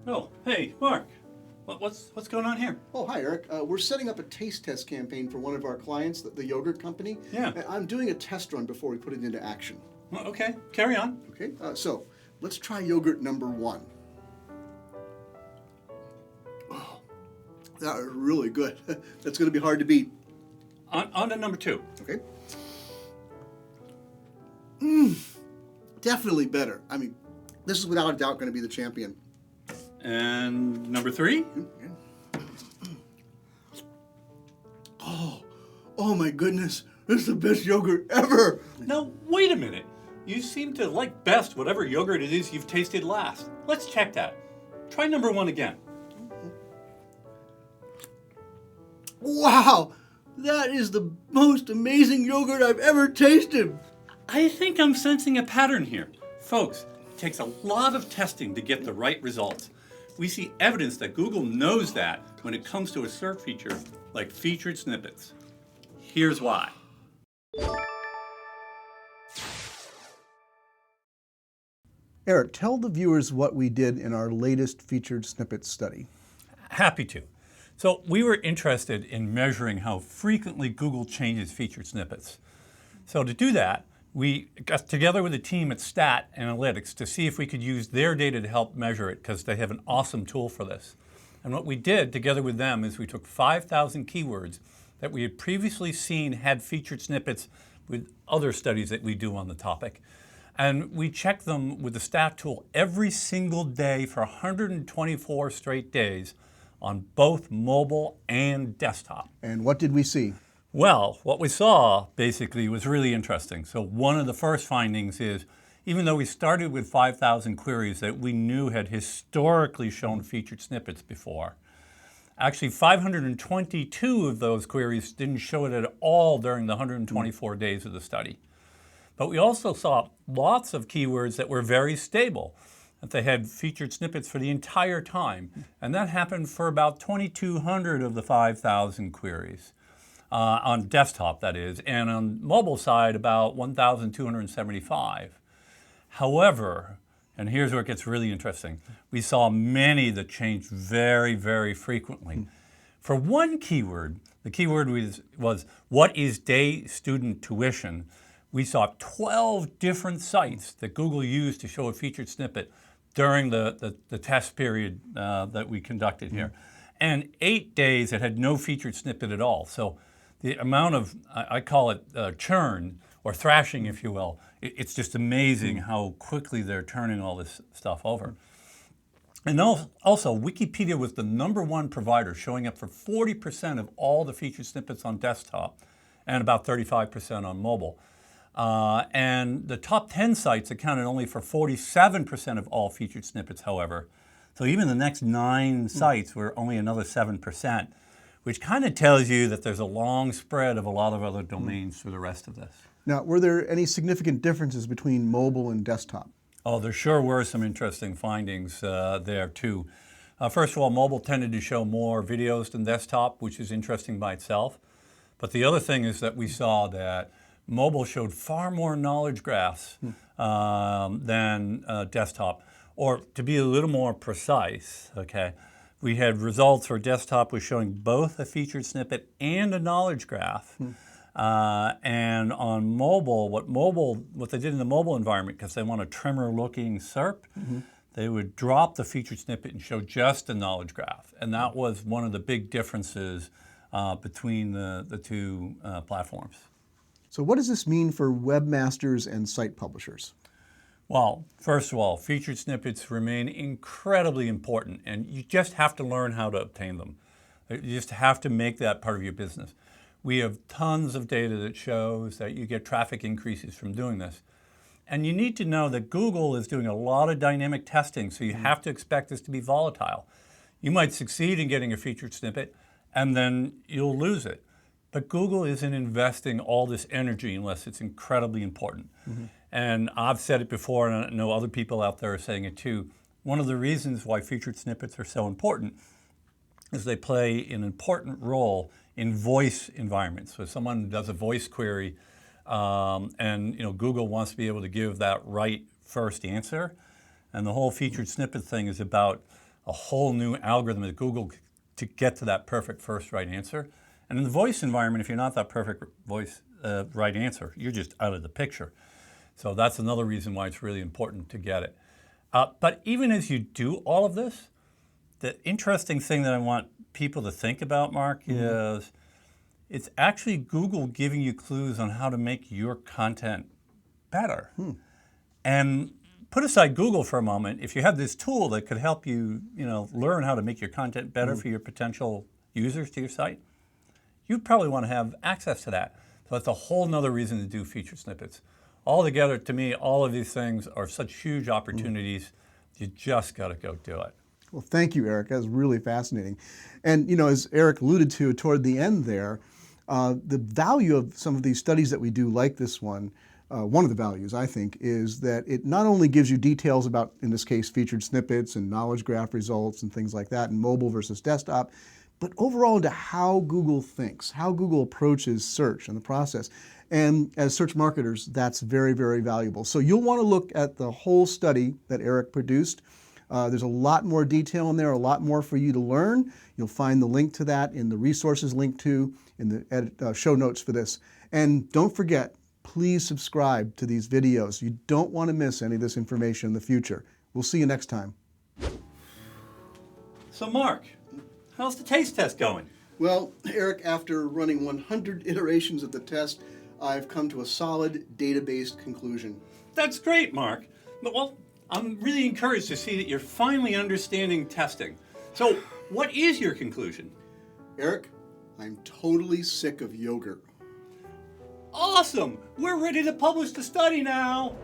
Oh, hey, Mark. What's going on here? Oh, hi, Eric. We're setting up a taste test campaign for one of our clients, the yogurt company. Yeah. I'm doing a test run before we put it into action. Well, okay, carry on. Okay, so let's try yogurt number 1. Oh, that is really good. That's going to be hard to beat. On to number 2. Okay. Definitely better. I mean, this is without a doubt going to be the champion. And number 3? Oh my goodness. This is the best yogurt ever. Now, wait a minute. You seem to like best whatever yogurt it is you've tasted last. Let's check that. Try number 1 again. Wow, that is the most amazing yogurt I've ever tasted. I think I'm sensing a pattern here. Folks, it takes a lot of testing to get the right results. We see evidence that Google knows that when it comes to a search feature like featured snippets. Here's why. Eric, tell the viewers what we did in our latest featured snippets study. Happy to. So we were interested in measuring how frequently Google changes featured snippets. So to do that, we got together with a team at Stat Analytics to see if we could use their data to help measure it, because they have an awesome tool for this. And what we did together with them is we took 5,000 keywords that we had previously seen had featured snippets with other studies that we do on the topic. And we checked them with the Stat tool every single day for 124 straight days on both mobile and desktop. And what did we see? Well, what we saw basically was really interesting. So one of the first findings is, even though we started with 5,000 queries that we knew had historically shown featured snippets before, actually 522 of those queries didn't show it at all during the 124 days of the study. But we also saw lots of keywords that were very stable, that they had featured snippets for the entire time. And that happened for about 2,200 of the 5,000 queries. On desktop, that is, and on mobile side, about 1,275. However, and here's where it gets really interesting, we saw many that changed very, very frequently. For one keyword, the keyword was what is day student tuition? We saw 12 different sites that Google used to show a featured snippet during the test period that we conducted here. And 8 days it had no featured snippet at all. So the amount of, I call it churn, or thrashing, if you will, it's just amazing how quickly they're turning all this stuff over. And also, Wikipedia was the #1 provider, showing up for 40% of all the featured snippets on desktop and about 35% on mobile. And the top 10 sites accounted only for 47% of all featured snippets, however. So even the next 9 sites were only another 7%. Which kind of tells you that there's a long spread of a lot of other domains for the rest of this. Now, were there any significant differences between mobile and desktop? Oh, there sure were some interesting findings there too. First of all, mobile tended to show more videos than desktop, which is interesting by itself. But the other thing is that we saw that mobile showed far more knowledge graphs than desktop. Or to be a little more precise, okay, we had results for desktop was showing both a featured snippet and a knowledge graph. And on mobile, what they did in the mobile environment, because they want a trimmer looking SERP, they would drop the featured snippet and show just a knowledge graph. And that was one of the big differences between the two platforms. So what does this mean for webmasters and site publishers? Well, first of all, featured snippets remain incredibly important, and you just have to learn how to obtain them. You just have to make that part of your business. We have tons of data that shows that you get traffic increases from doing this. And you need to know that Google is doing a lot of dynamic testing, so you have to expect this to be volatile. You might succeed in getting a featured snippet, and then you'll lose it. But Google isn't investing all this energy unless it's incredibly important. And I've said it before, and I know other people out there are saying it too. One of the reasons why featured snippets are so important is they play an important role in voice environments. So if someone does a voice query, and Google wants to be able to give that right first answer, and the whole featured snippet thing is about a whole new algorithm at Google to get to that perfect first right answer. And in the voice environment, if you're not that perfect voice right answer, you're just out of the picture. So that's another reason why it's really important to get it. But even as you do all of this, the interesting thing that I want people to think about, Mark, is it's actually Google giving you clues on how to make your content better. And put aside Google for a moment. If you have this tool that could help you, learn how to make your content better for your potential users to your site, you'd probably want to have access to that. So that's a whole nother reason to do featured snippets. Altogether, to me, all of these things are such huge opportunities. You just got to go do it. Well, thank you, Eric. That was really fascinating. And, as Eric alluded to toward the end there, the value of some of these studies that we do like this one of the values, I think, is that it not only gives you details about, in this case, featured snippets and knowledge graph results and things like that, and mobile versus desktop, but overall into how Google thinks, how Google approaches search and the process. And as search marketers, that's very, very valuable. So you'll want to look at the whole study that Eric produced. There's a lot more detail in there, a lot more for you to learn. You'll find the link to that in the resources link to in the show notes for this. And don't forget, please subscribe to these videos. You don't want to miss any of this information in the future. We'll see you next time. So Mark, how's the taste test going? Well, Eric, after running 100 iterations of the test, I've come to a solid data-based conclusion. That's great, Mark. Well, I'm really encouraged to see that you're finally understanding testing. So, what is your conclusion? Eric, I'm totally sick of yogurt. Awesome! We're ready to publish the study now!